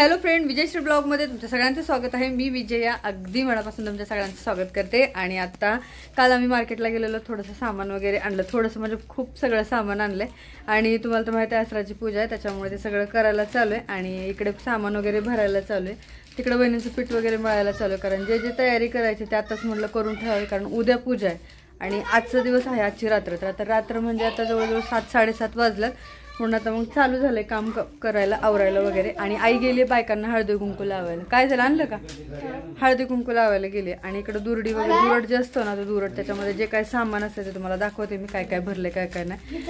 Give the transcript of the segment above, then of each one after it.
Hello friend, विजयश्री ब्लॉगमध्ये तुमच्या सगळ्यांचं स्वागत आहे। मी विजया अगदी मनापासून तुमच्या सगळ्यांचं स्वागत करते। आणि आता काल आम्ही मार्केटला गेलेलो, थोडंसं सामान वगैरे आणलं, थोडंसं म्हणजे खूप सगळं सामान आणलंय। आणि तुम्हाला तर माहिती आहे आसराची पूजा आहे, त्याच्यामुळे ते सगळं करायला चालू आहे। आणि इकडे सामान वगैरे भरायला चालू आहे, तिकडे बहिणीचं पीठ वगैरे मळायला चालू आहे, कारण जे जे तयारी करायची ते आताच म्हटलं करून ठेवावी, कारण उद्या पूजा आहे आणि आजचा दिवस आहे, आजची रात्र। तर आता रात्र म्हणजे आता जवळजवळ 7-7:30 वाजल्यात, म्हणून आता मग चालू झालंय काम करायला, आवरायला वगैरे। आणि आई गेली बायकांना हळदी कुंकू लावायला। काय झालं, आणलं का? हळदी कुंकू लावायला गेले। आणि इकडे दुरडी वगैरे, दुरड जे असतो ना, तो दुरड, त्याच्यामध्ये जे काय सामान असतं ते तुम्हाला दाखवते मी, काय काय भरले काय काय नाही।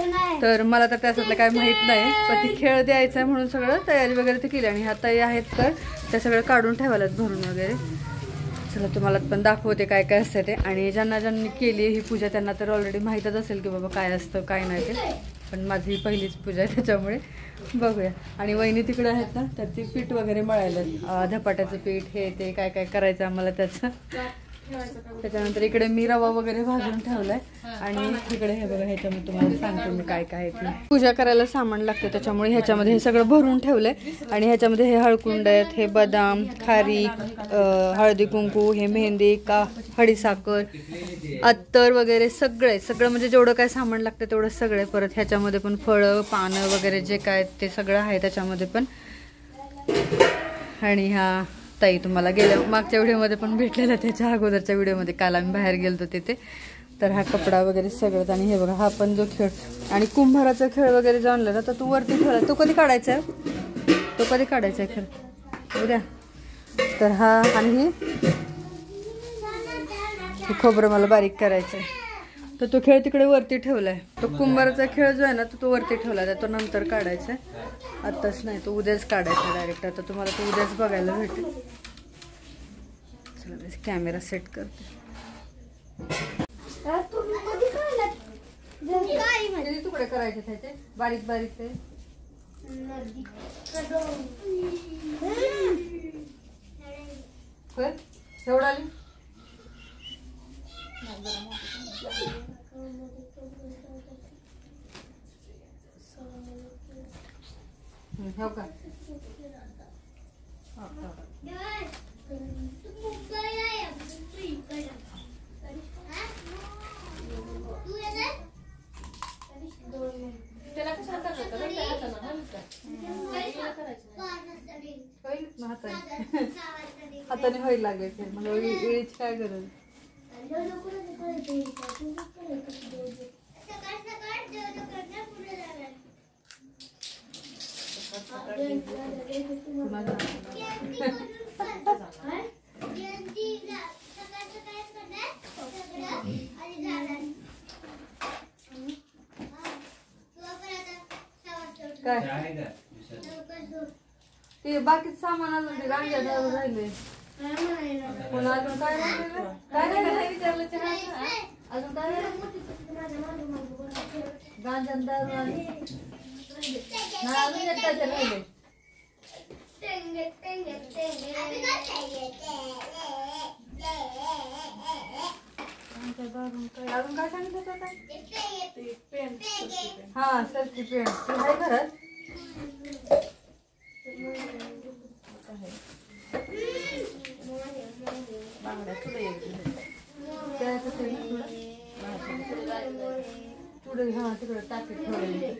तर मला तर त्याच्यातलं काय माहित नाही, पण ती खेळ द्यायचा आहे म्हणून सगळं तयारी वगैरे ते केली। आणि ह्या ताई आहेत तर त्या सगळं काढून ठेवायलाच भरून वगैरे। चला तुम्हाला पण दाखवते काय काय असतं ते। आणि ज्यांनी केली ही पूजा त्यांना तर ऑलरेडी माहीतच असेल की बाबा काय असतं काय नाही ते, पण माझी पहिलीच पूजा आहे त्याच्यामुळे बघूया। आणि वहिनी तिकडे आहेत ना, तर ती पीठ वगैरे मळायला, धपाट्याचं पीठ हे ते काय काय करायचं आम्हाला त्याचं। त्याच्यानंतर इकडे मी रवा वगैरे भाजून ठेवलाय। आणि इकडे हे बघा, ह्याच्यामध्ये तुम्हाला सांगते मी काय काय आहे। पूजा करायला सामान लागतं, त्याच्यामुळे ह्याच्यामध्ये हे सगळं भरून ठेवलंय। आणि ह्याच्यामध्ये हे हळकुंड आहेत, हे बदाम, खारीक, हळदी कुंकू, हे मेहंदी का हळीसाखर, अत्तर वगैरे सगळं म्हणजे जेवढं काय सामान लागतं तेवढं सगळे। परत ह्याच्यामध्ये पण फळं पानं वगैरे जे काय ते सगळं आहे त्याच्यामध्ये पण। आणि हा ताई तुम्हाला गेल्या मागच्या व्हिडिओमध्ये पण भेटलेला, त्याच्या अगोदरच्या व्हिडिओमध्ये काल आम्ही बाहेर गेलतो तिथे। तर हा कपडा वगैरे सगळंच। आणि हे बघा, हा पण जो खेळ आणि कुंभाराचा खेळ वगैरे जो आणला ना, तर तू वरती ठेवला, तो कधी काढायचा आहे, तो कधी काढायचा आहे खेळ उद्या। तर हा आणि हे खोबरं मला बारीक करायचं आहे, तर तो खेळ तिकडे वरती ठेवलाय। तो कुंभाराचा खेळ जो आहे ना, तो वरती ठेवला आहे, तो नंतर काढायचा आहे, आत्ताच नाही, तो उद्याच काढायचा डायरेक्ट। आता तुम्हाला तो उद्याच बघायला भेटेल। चला मी कॅमेरा सेट करते। तुकडे करायचे त्याचे बारीक बारीक ते एवढा आली हो का? त्याला कसं हाताने व्हायला लागेल, मग वेळीच काय गरज। काय ते बाकी सामान अजून ते गांजा राहिले, पुन्हा अजून काय नाही विचारलं अजून काय गांजा दारू आणि अजून राहिले। अजून काय सांगितलं होतं? हा सरकी पेंट ती आहे घरात। पुढे हा तिकडे टाकीत ठेवलेली।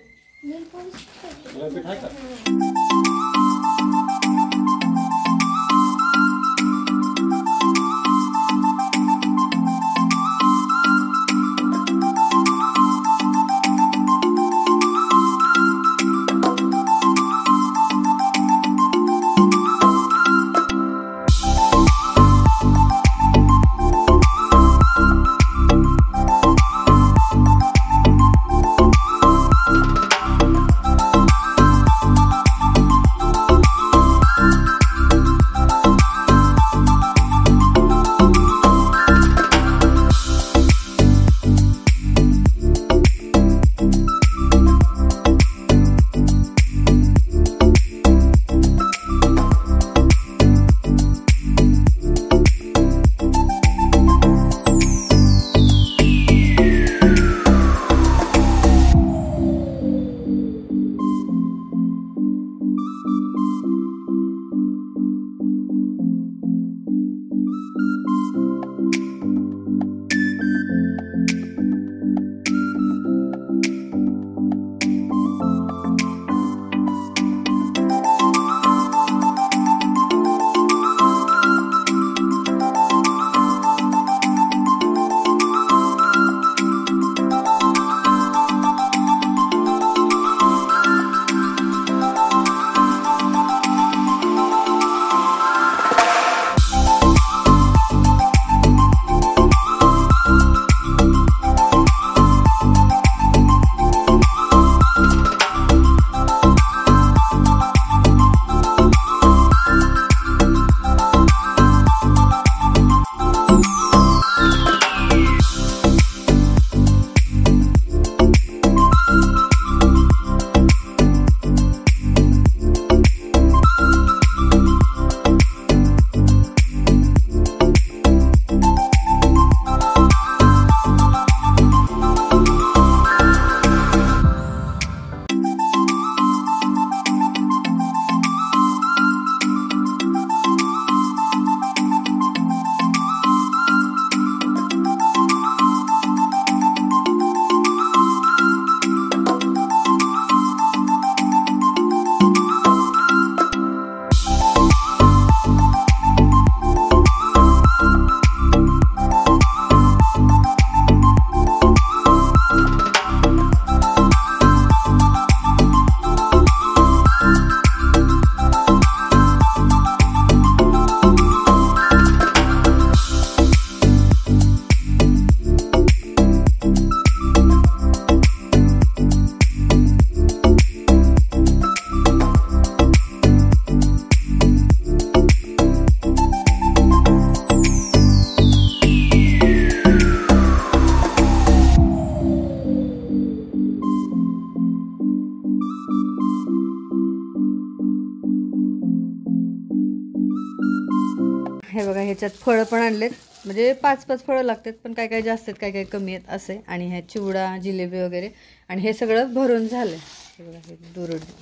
हे बघा ह्याच्यात फळं पण आणलेत, म्हणजे 5-5 फळं लागतात, पण काय काय जास्त आहेत काय काय कमी आहेत असे. आणि ह्या चिवडा जिलेबी वगैरे, आणि हे सगळं भरून झालं. हे बघा हे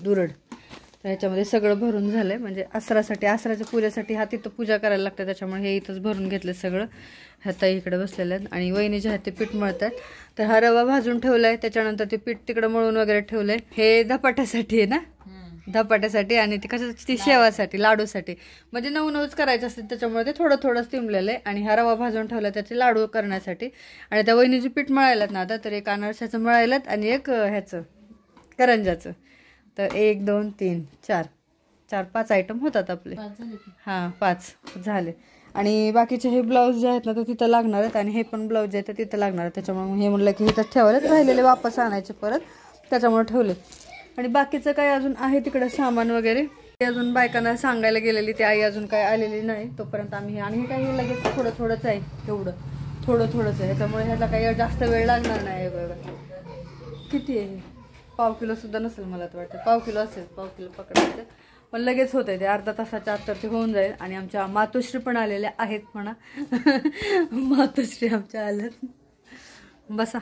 दुरड तर ह्याच्यामध्ये सगळं भरून झालं आहे. म्हणजे आसराच्या पूजेसाठी हा तिथं पूजा करायला लागतं, त्याच्यामुळे हे इथंच भरून घेतलं सगळं. ह्या ताई इकडे बसलेल्या आहेत आणि वहिनी जे आहेत ते पीठ मळतात. तर हा रवा भाजून ठेवला आहे, त्याच्यानंतर ते पीठ तिकडं मळून वगैरे ठेवलं आहे. हे धपाट्यासाठी आहे ना, धपाट्यासाठी, आणि ते कशासाठी, शेवासाठी, लाडूसाठी. म्हणजे नवच करायचं असते, त्याच्यामुळे ते थोडं थोडं स्टिमलेलं आहे. आणि हा रवा भाजून ठेवला त्याचे लाडू करण्यासाठी. आणि त्या वहिनीची पीठ मळायलात ना आता, तर एक अनारशाचं मळायलात आणि एक ह्याचं करंजाचं. तर 1 2 3 4 5 आयटम होतात आपले. हां 5 झाले. आणि बाकीचे हे ब्लाऊज जे आहेत ना ते तिथं लागणार आहेत, आणि हे पण ब्लाऊज जे आहेत ते तिथं लागणार आहेत. त्याच्यामुळे हे म्हणलं की इथं ठेवायला, राहिलेले वापस आणायचे परत, त्याच्यामुळे ठेवले. आणि बाकीचं काय अजून आहे तिकडं सामान वगैरे, ते अजून बायकांना सांगायला गेलेली, ती आई अजून काय आलेली नाही. तोपर्यंत आम्ही, आणि हे काही लगेच थोडं थोडंच आहे, एवढं थोडंच आहे, त्याच्यामुळे ह्याला काही जास्त वेळ लागणार नाही. बघा किती आहे, 1/2 किलो सुद्धा नसेल मला तर वाटतं, 1/2 किलो असेल, 1/2 किलो पकडायचं. पण लगेच होत आहे ते, अर्धा तासाच्या आत तर ते होऊन जाईल. आणि आमच्या मातोश्री पण आलेल्या आहेत म्हणा. मातोश्री आमच्या आल्यात. बसा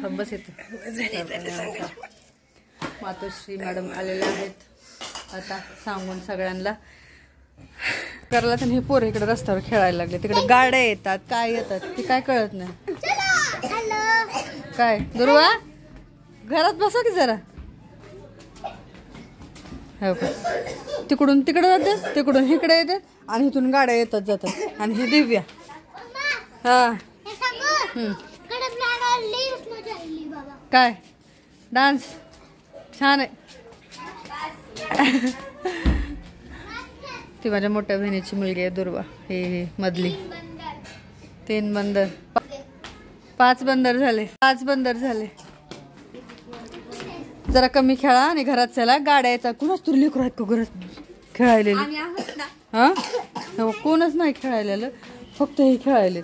बस येते. मातोश्री मॅडम आलेल्या आहेत आता, सांगून सगळ्यांना करायला. तर हे पोरं इकडे रस्त्यावर खेळायला लागले, तिकडे गाड्या येतात काय येतात ते काय कळत नाही. काय दुर्वा, घरात बसा की जरा. हो का, तिकडून तिकडे जातात, तिकडून इकडे येतात, आणि इथून गाड्या येतात जातात. आणि ही दिव्या, हा काय डान्स छान आहे. ती माझ्या मोठ्या बहिणीची मुलगी आहे दुर्वा, हे मधली. 3 बंदर, 5 बंदर झाले, 5 बंदर झाले. जरा कमी खेळा आणि घरात चला. गाड्या येतात, कुणाच तुला लेकरं आहेत का घरात खेळायला? हा कोणच नाही खेळायला, फक्त हे खेळायले.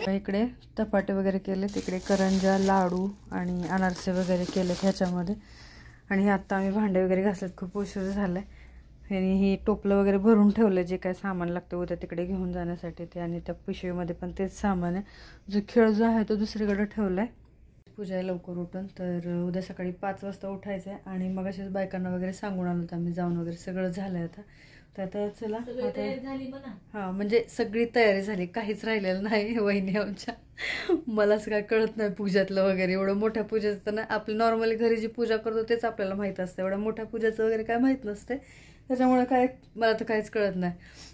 इकडे धपाटे वगैरे केले, तिकडे करंजा, लाडू आणि अनारसे वगैरे केले ह्याच्यामध्ये. आणि हे आत्ता आम्ही भांडे वगैरे घासलेत, खूप उशीर झालाय. आणि ही टोपलं वगैरे भरून ठेवलं, जे काय सामान लागतं उद्या तिकडे घेऊन जाण्यासाठी ते. आणि त्या पिशवीमध्ये पण तेच सामान आहे. जो खेळ जो आहे तो दुसरीकडे ठेवलाय. पूजा आहे लवकर उठून, तर उद्या सकाळी 5 वाजता उठायचं आहे. आणि मग असेच बायकांना वगैरे सांगून आलो तर आम्ही जाऊन वगैरे सगळं झालंय आता. तर आता चला आता, हां म्हणजे सगळी तयारी झाली, काहीच राहिलेलं नाही. वहिनी आमच्या, मलाच काय कळत नाही पूजातलं वगैरे. एवढं मोठ्या पूजेचं तर नाही, आपलं नॉर्मली घरी जी पूजा करतो तेच आपल्याला माहीत असतं, एवढ्या मोठ्या पूजेचं वगैरे काय माहीत नसते. त्याच्यामुळे काय मला तर काहीच कळत नाही.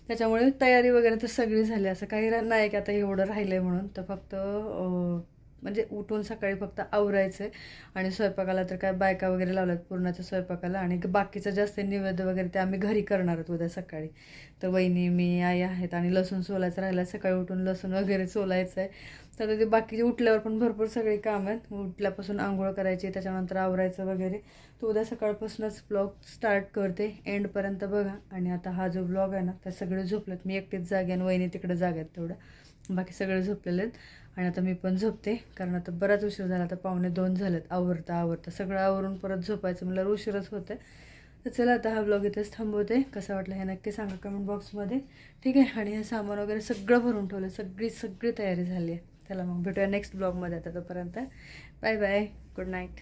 त्याच्यामुळे तयारी वगैरे तर सगळी झाली, असं काही नाही की आता एवढं राहिलं आहे म्हणून. तर फक्त म्हणजे उठून सकाळी फक्त आवरायचं आहे. आणि स्वयंपाकाला तर काय बायका वगैरे लावल्यात पूर्णाच्या स्वयंपाकाला. आणि बाकीचं जास्त नैवेद्य वगैरे ते आम्ही घरी करणार आहोत उद्या सकाळी. तर वहिनी, मी, आई आहेत. आणि लसूण सोलायचं राहिलं, सकाळी उठून लसूण वगैरे सोलायचं आहे. तर ते बाकीचे उठल्यावर पण भरपूर सगळी कामं आहेत. उठल्यापासून आंघोळ करायची, त्याच्यानंतर आवरायचं वगैरे. तर उद्या सकाळपासूनच ब्लॉग स्टार्ट करते, एंडपर्यंत बघा. आणि आता हा जो ब्लॉग आहे ना, त्या सगळे झोपलेत, मी एकटीच जागे आणि वहिनी तिकडे जाग्यात, तेवढं बाकी सगळे झोपलेले आहेत. आणि आता मी पण झोपते, कारण आता बराच उशीर झाला, आता 1:45 झालेत. आवरता सगळं आवरून परत झोपायचं मला उशीरच होते. तर चला आता हा ब्लॉग इथेच थांबवते. कसा वाटला हे नक्की सांगा कमेंट बॉक्समध्ये, ठीक आहे. आणि हे सामान वगैरे सगळं भरून ठेवलं, सगळी तयारी झाली आहे. चला मग भेटूया नेक्स्ट ब्लॉगमध्ये. आता तोपर्यंत बाय बाय, गुड नाईट.